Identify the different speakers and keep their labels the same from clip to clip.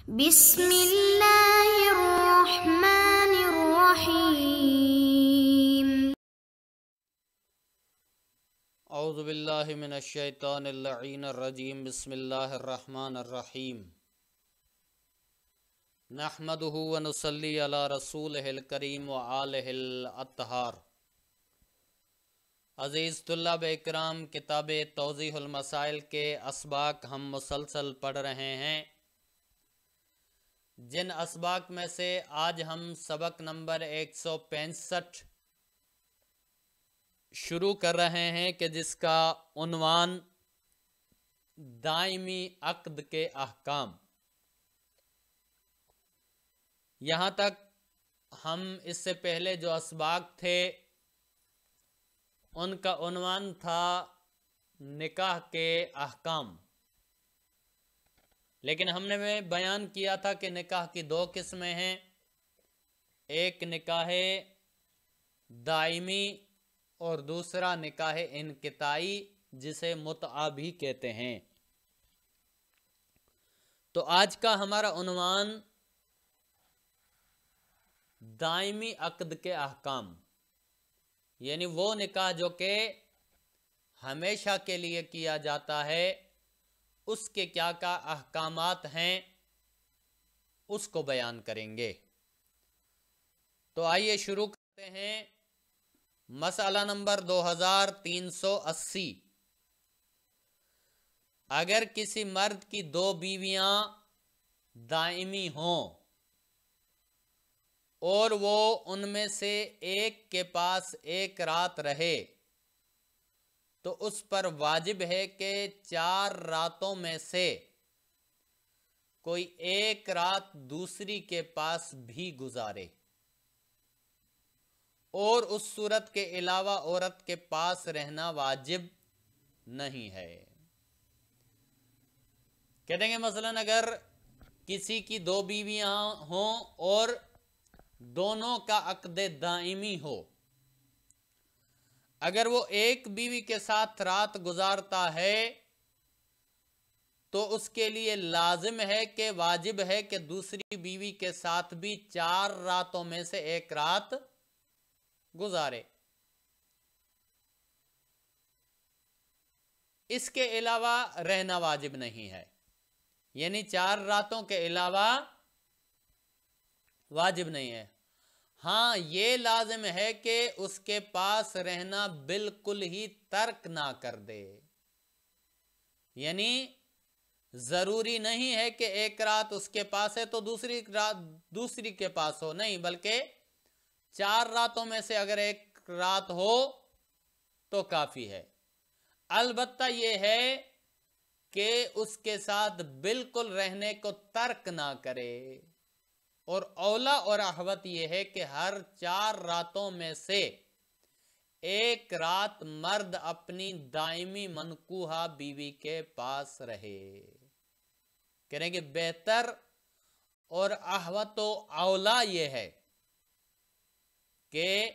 Speaker 1: بسم اللہ الرحمن الرحیم۔
Speaker 2: اعوذ باللہ من الشیطان اللعین الرجیم۔ بسم اللہ الرحمن الرحیم۔ نحمدہ ونصلی علی رسولہ الکریم وآلہ الاطہار۔ عزیز طلاب اکرام، کتاب توضیح المسائل کے اسباق ہم مسلسل پڑھ رہے ہیں، جن اسباق میں سے آج ہم سبق نمبر 165 شروع کر رہے ہیں کہ جس کا عنوان دائمی عقد کے احکام۔ یہاں تک ہم اس سے پہلے جو اسباق تھے ان کا عنوان تھا نکاح کے احکام، لیکن ہم نے بیان کیا تھا کہ نکاح کی دو قسمیں ہیں، ایک نکاح دائمی اور دوسرا نکاح انقطاعی، جسے متعہ بھی کہتے ہیں۔ تو آج کا ہمارا عنوان دائمی عقد کے احکام، یعنی وہ نکاح جو کہ ہمیشہ کے لیے کیا جاتا ہے، اس کے کیا کیا احکامات ہیں اس کو بیان کریں گے۔ تو آئیے شروع کرتے ہیں۔ مسئلہ نمبر 2380۔ اگر کسی مرد کی دو بیویاں دائمی ہوں اور وہ ان میں سے ایک کے پاس ایک رات رہے تو اس پر واجب ہے کہ 4 راتوں میں سے کوئی ایک رات دوسری کے پاس بھی گزارے، اور اس صورت کے علاوہ عورت کے پاس رہنا واجب نہیں ہے۔ کہتے ہیں مثلا اگر کسی کی 2 بیویاں ہوں اور دونوں کا عقد دائمی ہو، اگر وہ ایک بیوی کے ساتھ رات گزارتا ہے تو اس کے لیے لازم ہے کہ واجب ہے کہ دوسری بیوی کے ساتھ بھی 4 راتوں میں سے ایک رات گزارے۔ اس کے علاوہ رہنا واجب نہیں ہے، یعنی 4 راتوں کے علاوہ واجب نہیں ہے۔ ہاں، یہ لازم ہے کہ اس کے پاس رہنا بالکل ہی ترک نہ کر دے، یعنی ضروری نہیں ہے کہ ایک رات اس کے پاس ہے تو دوسری رات دوسری کے پاس ہو، نہیں، بلکہ 4 راتوں میں سے اگر ایک رات ہو تو کافی ہے۔ البتہ یہ ہے کہ اس کے ساتھ بالکل رہنے کو ترک نہ کرے، اور اولا اور احوط یہ ہے کہ ہر 4 راتوں میں سے ایک رات مرد اپنی دائمی منکوحہ بیوی کے پاس رہے۔ کہیں کہ بہتر اور احوط و اولا یہ ہے کہ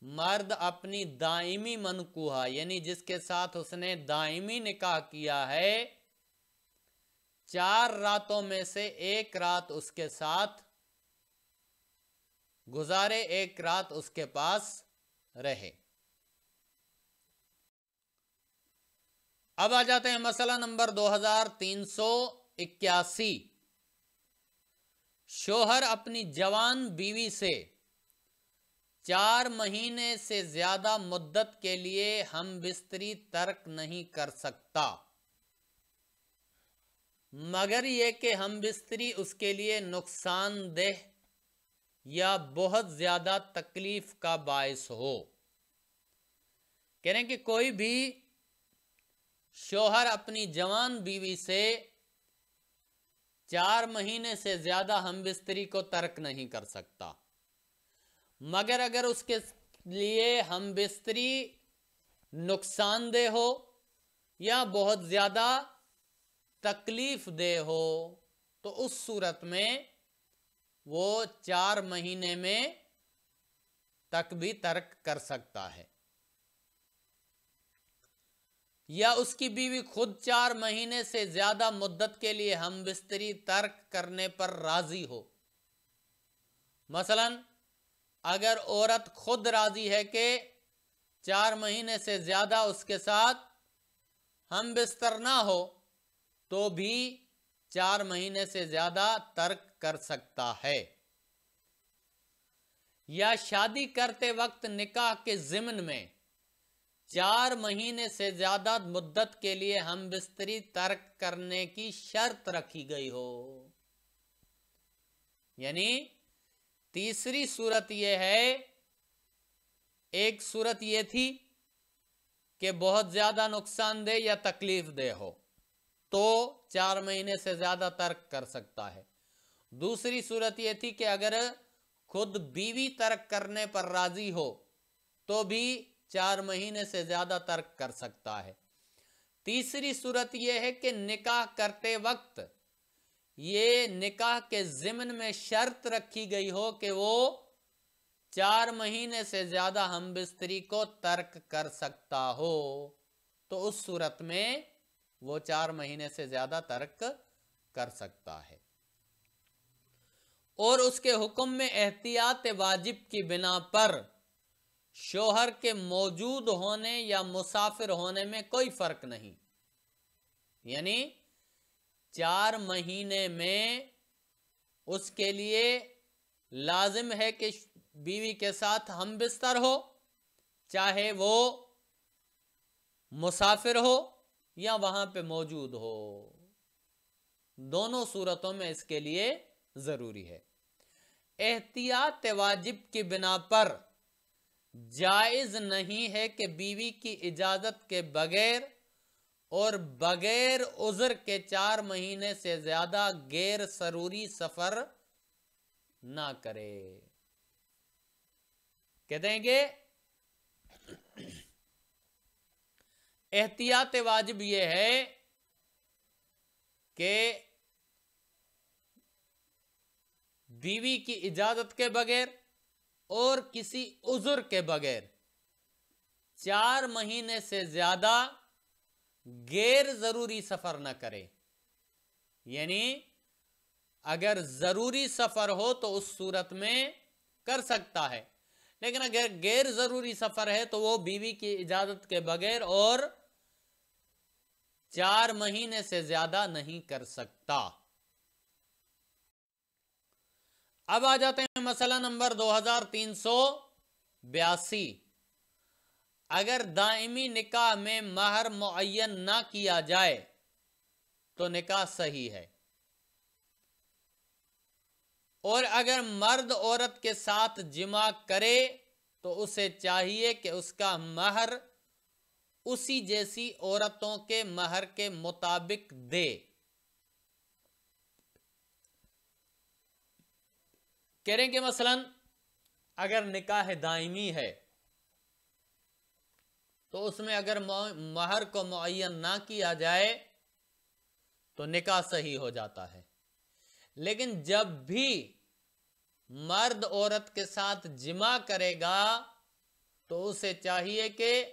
Speaker 2: مرد اپنی دائمی منکوحہ، یعنی جس کے ساتھ اس نے دائمی نکاح کیا ہے، 4 راتوں میں سے ایک رات اس کے ساتھ گزارے، ایک رات اس کے پاس رہے۔ اب آ جاتے ہیں مسئلہ نمبر 2381۔ شوہر اپنی جوان بیوی سے 4 مہینے سے زیادہ مدت کے لیے ہم بستری ترک نہیں کر سکتا، مگر یہ کہ ہم بستری اس کے لیے نقصان دہ یا بہت زیادہ تکلیف کا باعث ہو۔ کہہ رہے ہیں کہ کوئی بھی شوہر اپنی جوان بیوی سے 4 مہینے سے زیادہ ہم بستری کو ترک نہیں کر سکتا، مگر اگر اس کے لیے ہم بستری نقصان دہ ہو یا بہت زیادہ تکلیف دہ ہو تو اس صورت میں وہ 4 مہینے میں تک بھی ترک کر سکتا ہے۔ یا اس کی بیوی خود 4 مہینے سے زیادہ مدت کے لیے ہم بستری ترک کرنے پر راضی ہو۔ مثلا اگر عورت خود راضی ہے کہ 4 مہینے سے زیادہ اس کے ساتھ ہم بستر نہ ہو تو بھی 4 مہینے سے زیادہ ترک کر سکتا ہے۔ یا شادی کرتے وقت نکاح کے ضمن میں 4 مہینے سے زیادہ مدت کے لیے ہم بستری ترک کرنے کی شرط رکھی گئی ہو۔ یعنی تیسری صورت یہ ہے، ایک صورت یہ تھی کہ بہت زیادہ نقصان دہ یا تکلیف دہ ہو تو 4 مہینے سے زیادہ ترک کر سکتا ہے۔ دوسری صورت یہ تھی کہ اگر خود بیوی ترک کرنے پر راضی ہو تو بھی 4 مہینے سے زیادہ ترک کر سکتا ہے۔ تیسری صورت یہ ہے کہ نکاح کرتے وقت یہ نکاح کے ضمن میں شرط رکھی گئی ہو کہ وہ 4 مہینے سے زیادہ ہم بستری کو ترک کر سکتا ہو، تو اس صورت میں وہ 4 مہینے سے زیادہ ترک کر سکتا ہے۔ اور اس کے حکم میں احتیاط واجب کی بنا پر شوہر کے موجود ہونے یا مسافر ہونے میں کوئی فرق نہیں۔ یعنی 4 مہینے میں اس کے لیے لازم ہے کہ بیوی کے ساتھ ہم بستر ہو، چاہے وہ مسافر ہو یا وہاں پہ موجود ہو، دونوں صورتوں میں اس کے لیے ضروری ہے۔ احتیاط واجب کی بنا پر جائز نہیں ہے کہ بیوی کی اجازت کے بغیر اور بغیر عذر کے 4 مہینے سے زیادہ غیر ضروری سفر نہ کرے۔ کہتے ہیں کہ احتیاط واجب یہ ہے کہ بیوی کی اجازت کے بغیر اور کسی عذر کے بغیر 4 مہینے سے زیادہ غیر ضروری سفر نہ کرے۔ یعنی اگر ضروری سفر ہو تو اس صورت میں کر سکتا ہے، لیکن اگر غیر ضروری سفر ہے تو وہ بیوی کی اجازت کے بغیر اور 4 مہینے سے زیادہ نہیں کر سکتا۔ اب آ جاتے ہیں مسئلہ نمبر 2382۔ اگر دائمی نکاح میں مہر معین نہ کیا جائے تو نکاح صحیح ہے، اور اگر مرد عورت کے ساتھ جمع کرے تو اسے چاہیے کہ اس کا مہر اسی جیسی عورتوں کے مہر کے مطابق دے۔ کہہ رہے ہیں کہ مثلا اگر نکاح دائمی ہے تو اس میں اگر مہر کو معین نہ کیا جائے تو نکاح صحیح ہو جاتا ہے، لیکن جب بھی مرد عورت کے ساتھ جمع کرے گا تو اسے چاہیے کہ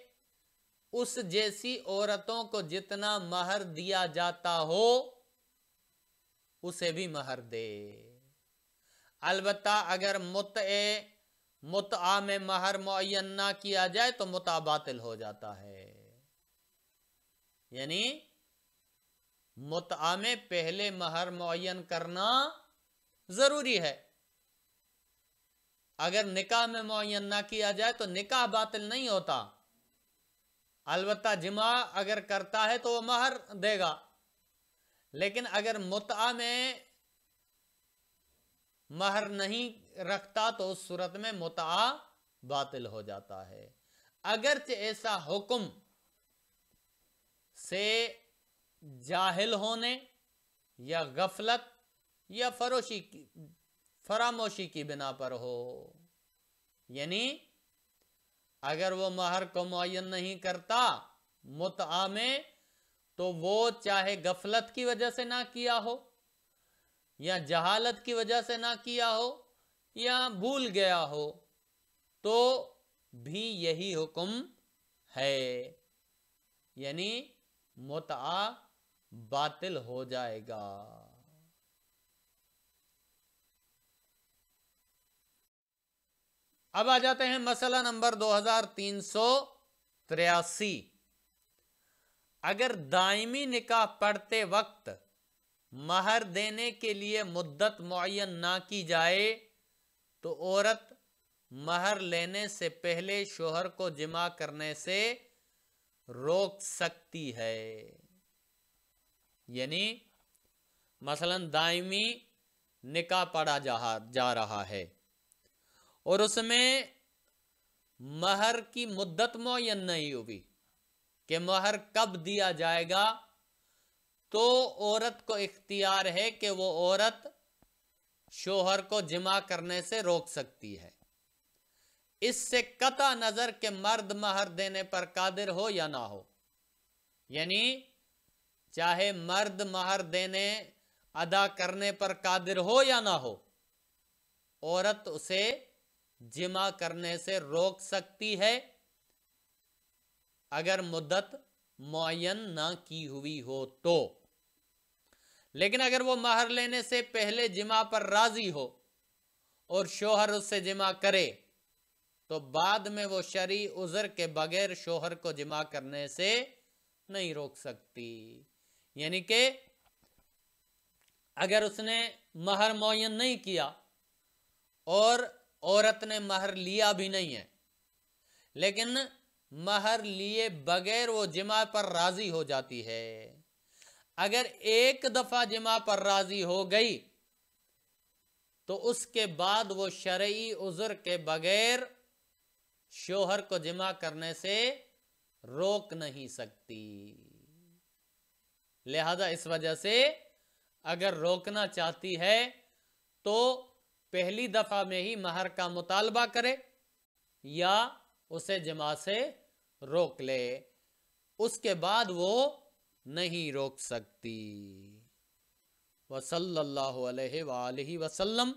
Speaker 2: اس جیسی عورتوں کو جتنا مہر دیا جاتا ہو اسے بھی مہر دے۔ البتہ اگر متعہ میں مہر معین نہ کیا جائے تو متعہ باطل ہو جاتا ہے۔ یعنی متعہ میں پہلے مہر معین کرنا ضروری ہے۔ اگر نکاح میں معین نہ کیا جائے تو نکاح باطل نہیں ہوتا، البتہ جمع اگر کرتا ہے تو وہ مہر دے گا، لیکن اگر متعہ میں مہر نہیں رکھتا تو اس صورت میں متعہ باطل ہو جاتا ہے۔ اگرچہ ایسا حکم سے جاہل ہونے یا غفلت یا فراموشی کی بنا پر ہو، یعنی اگر وہ مہر کو معین نہیں کرتا متعہ میں تو وہ چاہے غفلت کی وجہ سے نہ کیا ہو یا جہالت کی وجہ سے نہ کیا ہو یا بھول گیا ہو تو بھی یہی حکم ہے۔ یعنی متعہ باطل ہو جائے گا۔ اب آ جاتے ہیں مسئلہ نمبر 2383۔ اگر دائمی نکاح پڑھتے وقت مہر دینے کے لیے مدت معین نہ کی جائے تو عورت مہر لینے سے پہلے شوہر کو جمع کرنے سے روک سکتی ہے۔ یعنی مثلا دائمی نکاح پڑھا جا رہا ہے اور اس میں مہر کی مدت معین نہیں ہوئی کہ مہر کب دیا جائے گا، تو عورت کو اختیار ہے کہ وہ عورت شوہر کو جمع کرنے سے روک سکتی ہے، اس سے قطع نظر کہ مرد مہر دینے پر قادر ہو یا نہ ہو۔ یعنی چاہے مرد مہر دینے ادا کرنے پر قادر ہو یا نہ ہو، عورت اسے جمع کرنے سے روک سکتی ہے اگر مدت معین نہ کی ہوئی ہو تو۔ لیکن اگر وہ مہر لینے سے پہلے جمع پر راضی ہو اور شوہر اس سے جمع کرے تو بعد میں وہ شرعی عذر کے بغیر شوہر کو جمع کرنے سے نہیں روک سکتی۔ یعنی کہ اگر اس نے مہر معین نہیں کیا اور عورت نے مہر لیا بھی نہیں ہے، لیکن مہر لیے بغیر وہ جمع پر راضی ہو جاتی ہے، اگر ایک دفعہ جمع پر راضی ہو گئی تو اس کے بعد وہ شرعی عذر کے بغیر شوہر کو جمع کرنے سے روک نہیں سکتی۔ لہذا اس وجہ سے اگر روکنا چاہتی ہے تو پہلی دفعہ میں ہی مہر کا مطالبہ کرے یا اسے جمع سے روک لے، اس کے بعد وہ نہیں روک سکتی۔ وصلی اللہ علیہ وآلہ وسلم